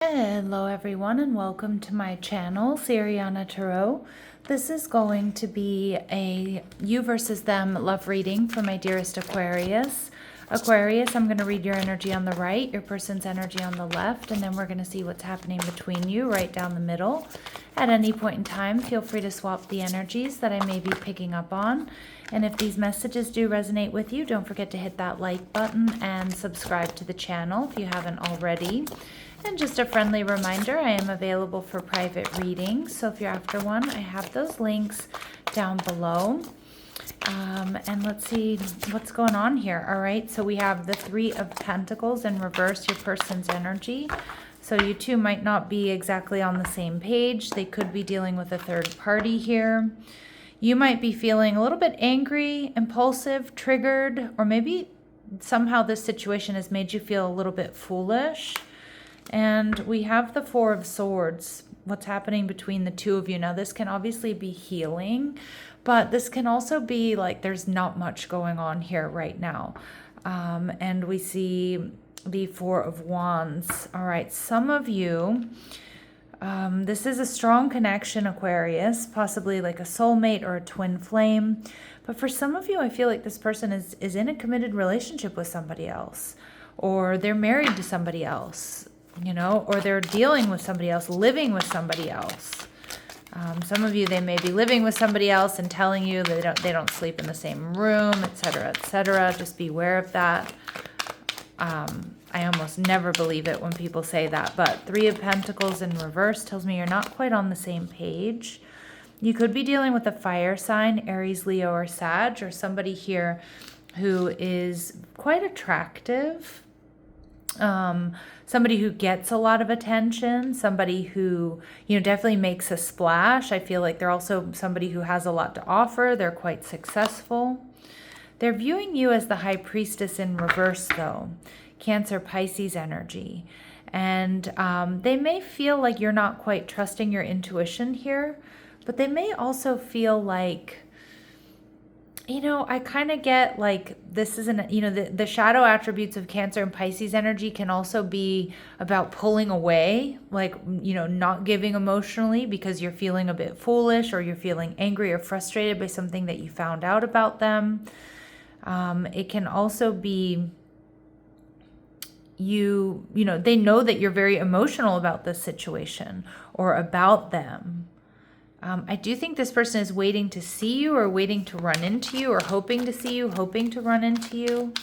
Hello everyone and welcome to my channel, Sirianatarot. This is going to be a you versus them love reading for my dearest Aquarius. Aquarius, I'm going to read your energy on the right, your person's energy on the left, and then we're going to see what's happening between you right down the middle. At any point in time, feel free to swap the energies that I may be picking up on. And if these messages do resonate with you, don't forget to hit that like button and subscribe to the channel if you haven't already. And just a friendly reminder, I am available for private readings. So if you're after one, I have those links down below. And let's see what's going on here. All right, so we have the Three of Pentacles in reverse, your person's energy. So you two might not be exactly on the same page. They could be dealing with a third party here. You might be feeling a little bit angry, impulsive, triggered, or maybe somehow this situation has made you feel a little bit foolish. And we have the Four of Swords. What's happening between the two of you. Now, this can obviously be healing, but this can also be like there's not much going on here right now. And we see the Four of Wands. All right, some of you, this is a strong connection, Aquarius, possibly like a soulmate or a twin flame. But for some of you, I feel like this person is in a committed relationship with somebody else, or they're married to somebody else, you know, or they're dealing with somebody else, living with somebody else. Some of you, they may be living with somebody else and telling you they don't sleep in the same room, etc., etc. Just be aware of that. I almost never believe it when people say that, but Three of Pentacles in reverse tells me you're not quite on the same page. You could be dealing with a fire sign, Aries, Leo, or Sag, or somebody here who is quite attractive. Somebody who gets a lot of attention, somebody who, you know, definitely makes a splash. I feel like they're also somebody who has a lot to offer. They're quite successful. They're viewing you as the High Priestess in reverse, though. Cancer, Pisces energy. And they may feel like you're not quite trusting your intuition here, but they may also feel like, you know, I kind of get like this isn't, you know, the shadow attributes of Cancer and Pisces energy can also be about pulling away, like, you know, not giving emotionally because you're feeling a bit foolish or you're feeling angry or frustrated by something that you found out about them. It can also be you know, they know that you're very emotional about this situation or about them. I do think this person is waiting to see you or waiting to run into you or hoping to see you, hoping to run into you.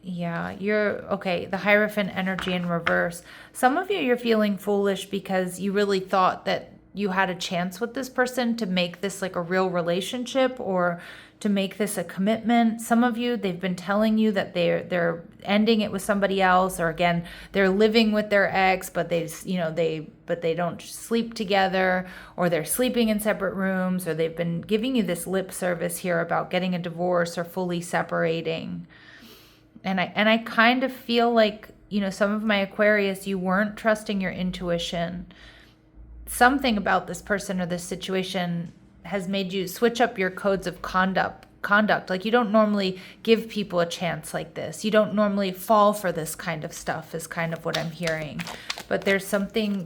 Yeah, you're okay. The Hierophant energy in reverse. Some of you, you're feeling foolish because you really thought that you had a chance with this person to make this like a real relationship or to make this a commitment. Some of you, they've been telling you that they're ending it with somebody else, or again, they're living with their ex, but they don't sleep together, or they're sleeping in separate rooms, or they've been giving you this lip service here about getting a divorce or fully separating. And I kind of feel like, you know, some of my Aquarius, you weren't trusting your intuition. Something about this person or this situation has made you switch up your codes of conduct. Like, you don't normally give people a chance like this. You don't normally fall for this kind of stuff is kind of what I'm hearing. But there's something,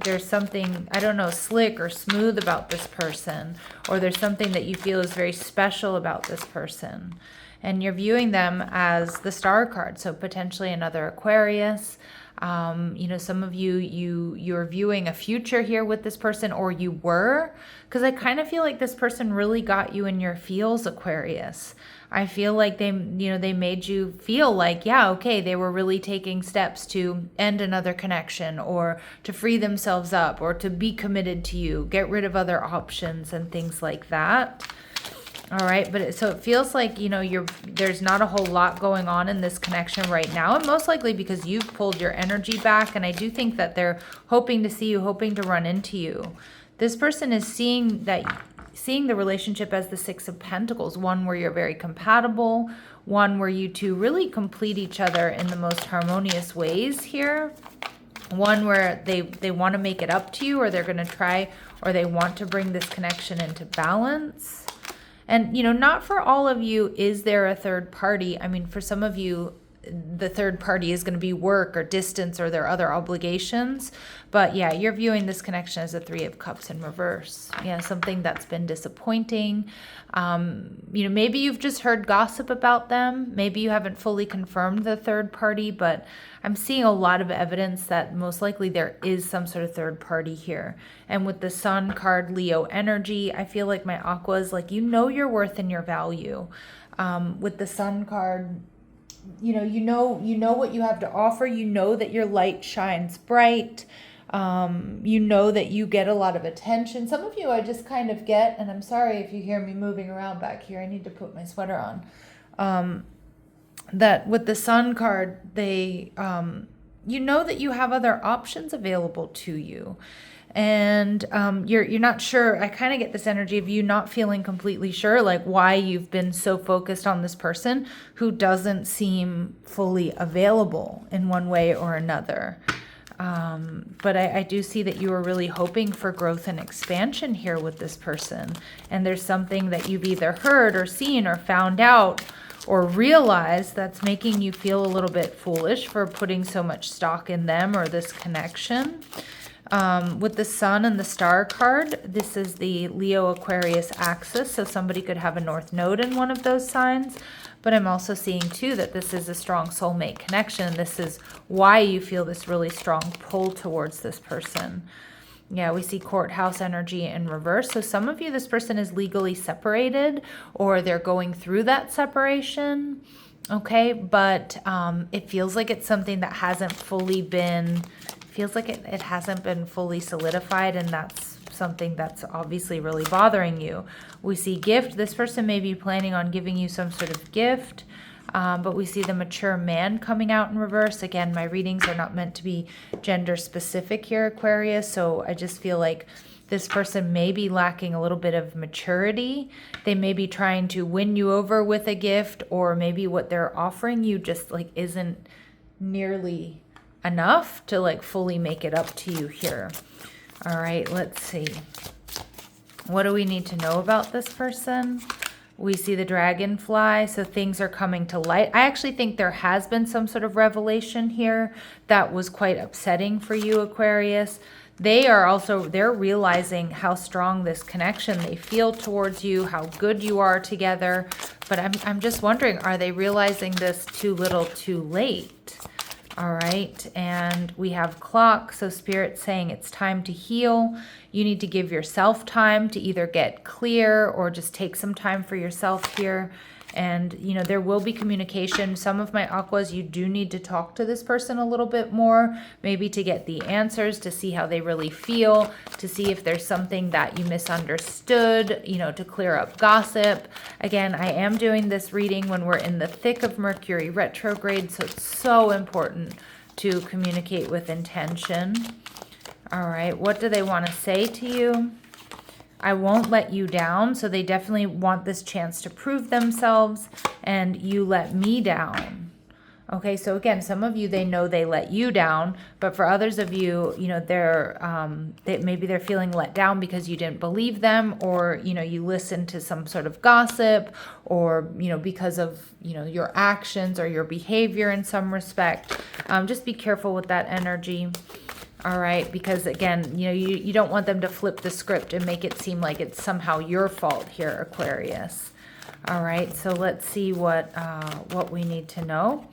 I don't know, slick or smooth about this person, or there's something that you feel is very special about this person. And you're viewing them as the Star card, so potentially another Aquarius. You know, some of you're viewing a future here with this person, or you were, because I kind of feel like this person really got you in your feels, Aquarius. I feel like they made you feel like, yeah, okay, they were really taking steps to end another connection or to free themselves up or to be committed to you, get rid of other options and things like that. All right, but so it feels like, you know, there's not a whole lot going on in this connection right now, and most likely because you've pulled your energy back, and I do think that they're hoping to see you, hoping to run into you. This person is seeing the relationship as the Six of Pentacles, one where you're very compatible, one where you two really complete each other in the most harmonious ways here, one where they want to make it up to you, or they're going to try, or they want to bring this connection into balance. And, you know, not for all of you is there a third party. I mean, for some of you, the third party is going to be work or distance or their other obligations. But yeah, you're viewing this connection as a Three of Cups in reverse. Yeah, something that's been disappointing. Maybe you've just heard gossip about them. Maybe you haven't fully confirmed the third party, but I'm seeing a lot of evidence that most likely there is some sort of third party here. And with the Sun card, Leo energy, I feel like my Aqua is like, you know your worth and your value. With the Sun card, you know what you have to offer. You know that your light shines bright. You know that you get a lot of attention. Some of you I just kind of get, and I'm sorry if you hear me moving around back here. I need to put my sweater on. That with the Sun card, they, you know that you have other options available to you. And you're not sure. I kind of get this energy of you not feeling completely sure, like why you've been so focused on this person who doesn't seem fully available in one way or another. But I do see that you are really hoping for growth and expansion here with this person. And there's something that you've either heard or seen or found out or realized that's making you feel a little bit foolish for putting so much stock in them or this connection. With the Sun and the Star card, this is the Leo Aquarius axis, so somebody could have a North Node in one of those signs. But I'm also seeing too that this is a strong soulmate connection. This is why you feel this really strong pull towards this person. Yeah, we see courthouse energy in reverse. So some of you, this person is legally separated or they're going through that separation. Okay, but it feels like it's something that hasn't fully been, feels like it hasn't been fully solidified, and that's something that's obviously really bothering you. We see gift. This person may be planning on giving you some sort of gift, but we see the mature man coming out in reverse. Again, my readings are not meant to be gender specific here, Aquarius, so I just feel like this person may be lacking a little bit of maturity. They may be trying to win you over with a gift, or maybe what they're offering you just like isn't nearly enough to like fully make it up to you here. All right, let's see. What do we need to know about this person? We see the dragonfly, so things are coming to light. I actually think there has been some sort of revelation here that was quite upsetting for you, Aquarius. They're realizing how strong this connection they feel towards you, how good you are together. But I'm just wondering, are they realizing this too little too late? All right, and we have clock, so Spirit's saying it's time to heal. You need to give yourself time to either get clear or just take some time for yourself here. And, there will be communication. Some of my Aquas, you do need to talk to this person a little bit more, maybe to get the answers, to see how they really feel, to see if there's something that you misunderstood, to clear up gossip. Again, I am doing this reading when we're in the thick of Mercury retrograde, so it's so important to communicate with intention. All right, what do they want to say to you? I won't let you down. So they definitely want this chance to prove themselves, and you let me down. Okay, so again, some of you, they know they let you down, but for others of you, maybe they're feeling let down because you didn't believe them, or, you listened to some sort of gossip, or, because of, your actions or your behavior in some respect. Just be careful with that energy. All right, because again, you don't want them to flip the script and make it seem like it's somehow your fault here, Aquarius. All right, so let's see what we need to know.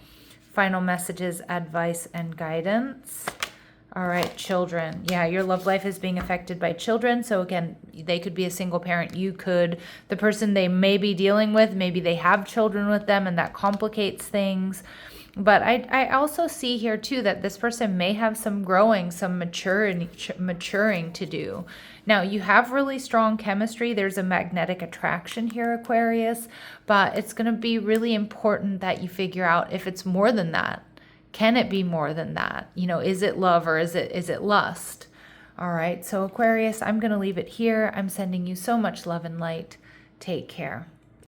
Final messages, advice, and guidance. All right, children. Yeah, your love life is being affected by children. So again, they could be a single parent. The person they may be dealing with, maybe they have children with them, and that complicates things. But I also see here too that this person may have some growing, some maturing to do. Now, you have really strong chemistry. There's a magnetic attraction here, Aquarius, but it's going to be really important that you figure out if it's more than that. Can it be more than that? Is it love or is it lust? All right, so Aquarius, I'm going to leave it here. I'm sending you so much love and light. Take care.